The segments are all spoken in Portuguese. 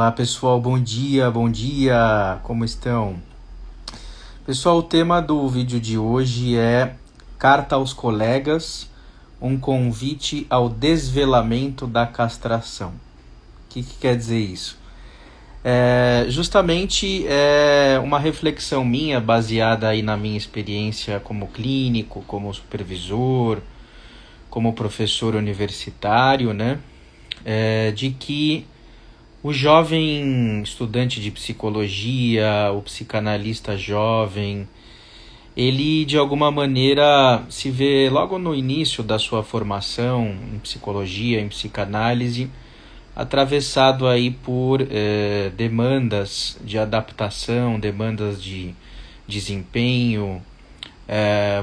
Olá pessoal, bom dia, como estão? Pessoal, o tema do vídeo de hoje é Carta aos colegas, um convite ao desvelamento da castração. O que quer dizer isso? Justamente uma reflexão minha, baseada aí na minha experiência como clínico, como supervisor, como professor universitário, né? De que o jovem estudante de psicologia, o psicanalista jovem, ele de alguma maneira se vê logo no início da sua formação em psicologia, em psicanálise, atravessado aí por demandas de adaptação, demandas de desempenho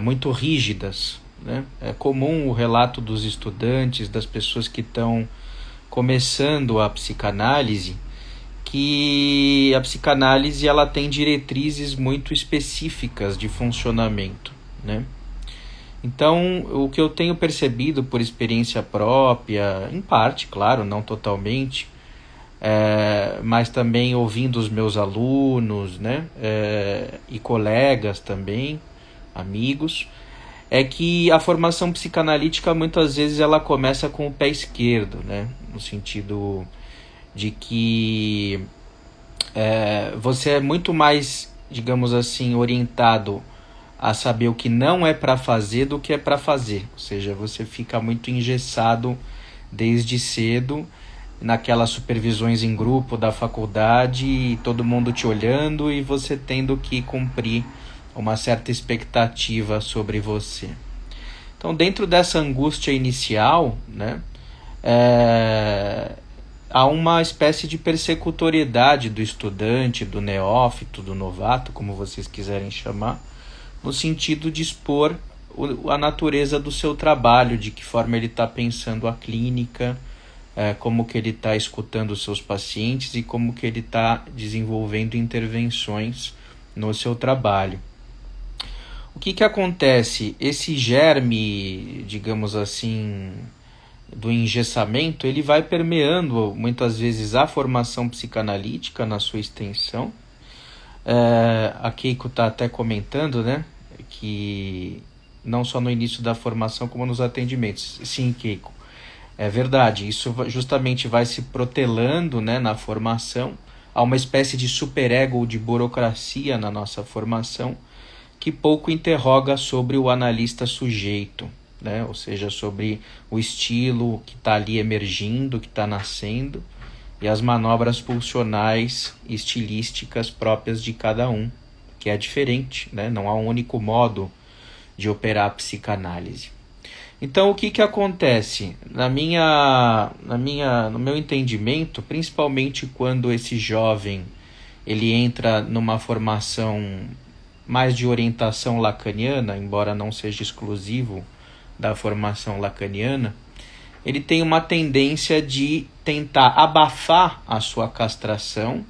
muito rígidas, né? É comum o relato dos estudantes, das pessoas que estão começando a psicanálise, que a psicanálise ela tem diretrizes muito específicas de funcionamento, né? Então, o que eu tenho percebido por experiência própria, em parte, claro, não totalmente, mas também ouvindo os meus alunos, né? E colegas também, amigos, é que a formação psicanalítica muitas vezes ela começa com o pé esquerdo, né? No sentido de que você é muito mais, digamos assim, orientado a saber o que não é para fazer do que é para fazer. Ou seja, você fica muito engessado desde cedo naquelas supervisões em grupo da faculdade, e todo mundo te olhando e você tendo que cumprir uma certa expectativa sobre você. Então, dentro dessa angústia inicial, né, há uma espécie de persecutoriedade do estudante, do neófito, do novato, como vocês quiserem chamar, no sentido de expor a natureza do seu trabalho, de que forma ele está pensando a clínica, como que ele está escutando os seus pacientes e como que ele está desenvolvendo intervenções no seu trabalho. O que acontece? Esse germe, digamos assim, do engessamento, ele vai permeando muitas vezes a formação psicanalítica na sua extensão. A Keiko está até comentando, né, que não só no início da formação como nos atendimentos. Sim, Keiko, é verdade, isso justamente vai se protelando, né, na formação. Há uma espécie de superego ou de burocracia na nossa formação, que pouco interroga sobre o analista sujeito, né? Ou seja, sobre o estilo que está ali emergindo, que está nascendo, e as manobras pulsionais e estilísticas próprias de cada um, que é diferente, né? Não há um único modo de operar a psicanálise. Então, o que acontece? No meu entendimento, principalmente quando esse jovem ele entra numa formação mais de orientação lacaniana, embora não seja exclusivo da formação lacaniana, ele tem uma tendência de tentar abafar a sua castração,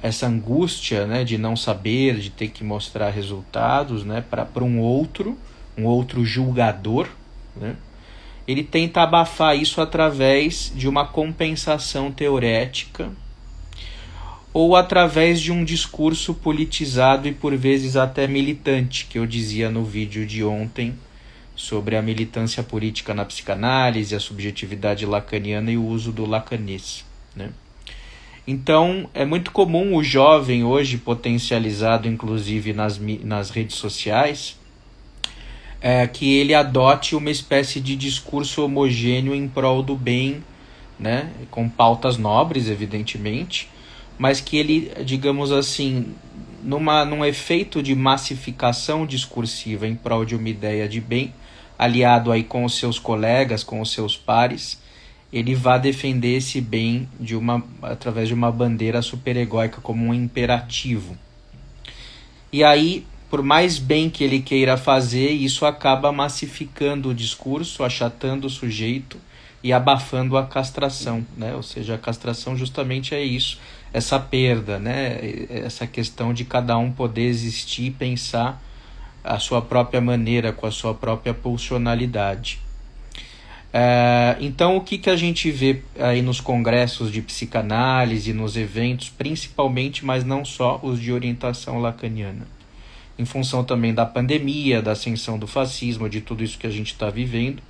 essa angústia, né, de não saber, de ter que mostrar resultados, né, para um outro julgador, né? Ele tenta abafar isso através de uma compensação teorética ou através de um discurso politizado e por vezes até militante, que eu dizia no vídeo de ontem sobre a militância política na psicanálise, a subjetividade lacaniana e o uso do lacanês, né? Então, é muito comum o jovem hoje, potencializado inclusive nas redes sociais, que ele adote uma espécie de discurso homogêneo em prol do bem, né? Com pautas nobres, evidentemente, mas que ele, digamos assim, num efeito de massificação discursiva em prol de uma ideia de bem, aliado aí com os seus colegas, com os seus pares, ele vai defender esse bem através de uma bandeira superegóica como um imperativo. E aí, por mais bem que ele queira fazer, isso acaba massificando o discurso, achatando o sujeito e abafando a castração, né? Ou seja, a castração justamente é isso, essa perda, né? Essa questão de cada um poder existir e pensar a sua própria maneira, com a sua própria pulsionalidade. Então, o que a gente vê aí nos congressos de psicanálise, nos eventos, principalmente, mas não só os de orientação lacaniana? Em função também da pandemia, da ascensão do fascismo, de tudo isso que a gente está vivendo,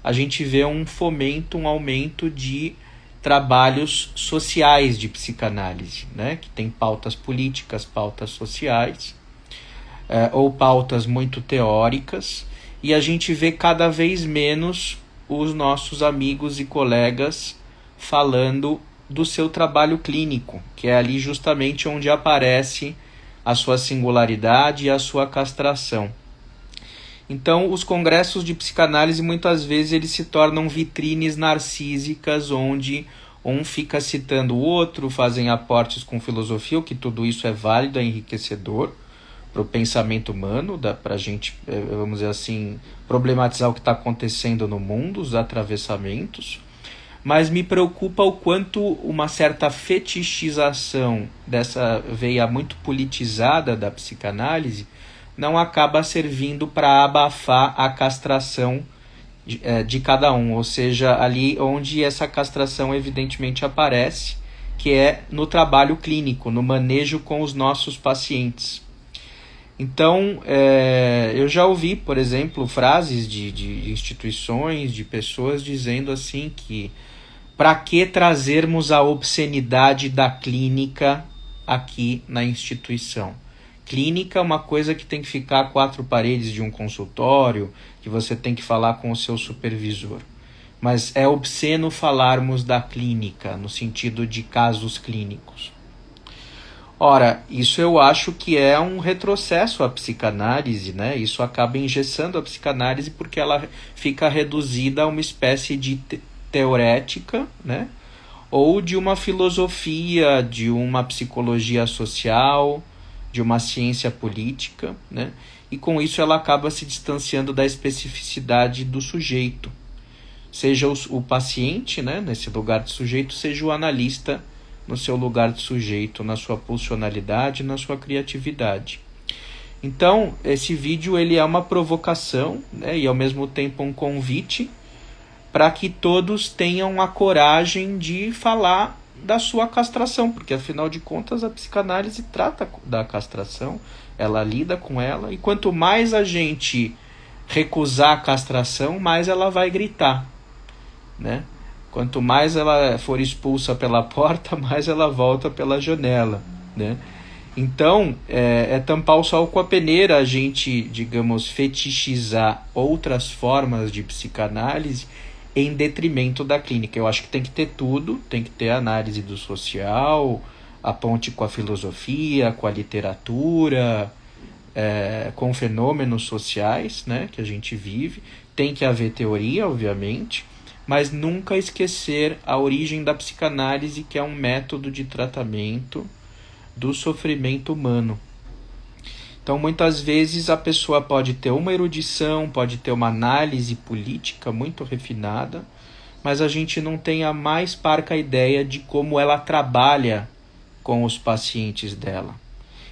a gente vê um fomento, um aumento de trabalhos sociais de psicanálise, né? Que tem pautas políticas, pautas sociais, ou pautas muito teóricas, e a gente vê cada vez menos os nossos amigos e colegas falando do seu trabalho clínico, que é ali justamente onde aparece a sua singularidade e a sua castração. Então, os congressos de psicanálise, muitas vezes, eles se tornam vitrines narcísicas, onde um fica citando o outro, fazem aportes com filosofia, o que tudo isso é válido, é enriquecedor para o pensamento humano, para a gente, vamos dizer assim, problematizar o que está acontecendo no mundo, os atravessamentos. Mas me preocupa o quanto uma certa fetichização dessa veia muito politizada da psicanálise não acaba servindo para abafar a castração de cada um, ou seja, ali onde essa castração evidentemente aparece, que é no trabalho clínico, no manejo com os nossos pacientes. Então, eu já ouvi, por exemplo, frases de instituições, de pessoas dizendo assim que para que trazermos a obscenidade da clínica aqui na instituição? Clínica é uma coisa que tem que ficar a 4 paredes de um consultório, que você tem que falar com o seu supervisor. Mas é obsceno falarmos da clínica, no sentido de casos clínicos. Ora, isso eu acho que é um retrocesso à psicanálise, né? Isso acaba engessando a psicanálise porque ela fica reduzida a uma espécie de teorética, né? Ou de uma filosofia, de uma psicologia social, de uma ciência política, né? E com isso ela acaba se distanciando da especificidade do sujeito. Seja o paciente, né, nesse lugar de sujeito, seja o analista no seu lugar de sujeito, na sua pulsionalidade, na sua criatividade. Então, esse vídeo ele é uma provocação, né, e ao mesmo tempo um convite para que todos tenham a coragem de falar da sua castração, porque afinal de contas a psicanálise trata da castração, ela lida com ela, e quanto mais a gente recusar a castração, mais ela vai gritar, né? Quanto mais ela for expulsa pela porta, mais ela volta pela janela, né? Então, é tampar o sol com a peneira a gente, digamos, fetichizar outras formas de psicanálise em detrimento da clínica. Eu acho que tem que ter tudo, tem que ter a análise do social, a ponte com a filosofia, com a literatura, com fenômenos sociais, né, que a gente vive. Tem que haver teoria, obviamente, mas nunca esquecer a origem da psicanálise, que é um método de tratamento do sofrimento humano. Então, muitas vezes a pessoa pode ter uma erudição, pode ter uma análise política muito refinada, mas a gente não tem a mais parca ideia de como ela trabalha com os pacientes dela.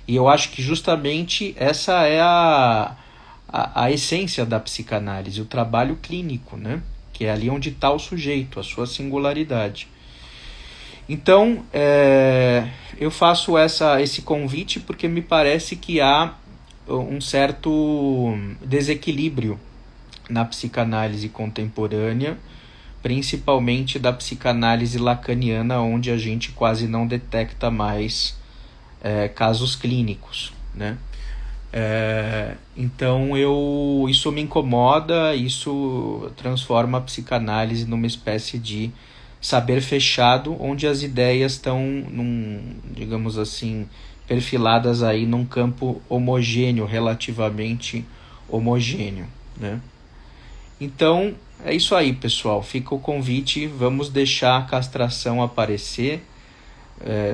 E eu acho que justamente essa é a essência da psicanálise, o trabalho clínico, né? Que é ali onde está o sujeito, a sua singularidade. Então, eu faço esse convite porque me parece que há um certo desequilíbrio na psicanálise contemporânea, principalmente da psicanálise lacaniana, onde a gente quase não detecta mais casos clínicos, né? Então isso me incomoda, isso transforma a psicanálise numa espécie de saber fechado, onde as ideias estão, digamos assim, perfiladas aí num campo homogêneo, relativamente homogêneo, né? Então, é isso aí, pessoal. Fica o convite, vamos deixar a castração aparecer,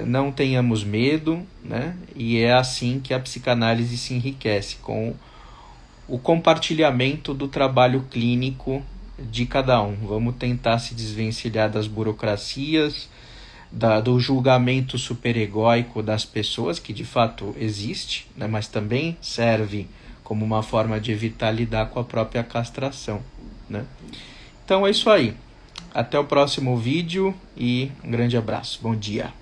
não tenhamos medo, né? E é assim que a psicanálise se enriquece, com o compartilhamento do trabalho clínico de cada um. Vamos tentar se desvencilhar das burocracias, do julgamento superegóico das pessoas, que de fato existe, né? Mas também serve como uma forma de evitar lidar com a própria castração, né? Então é isso aí. Até o próximo vídeo e um grande abraço. Bom dia.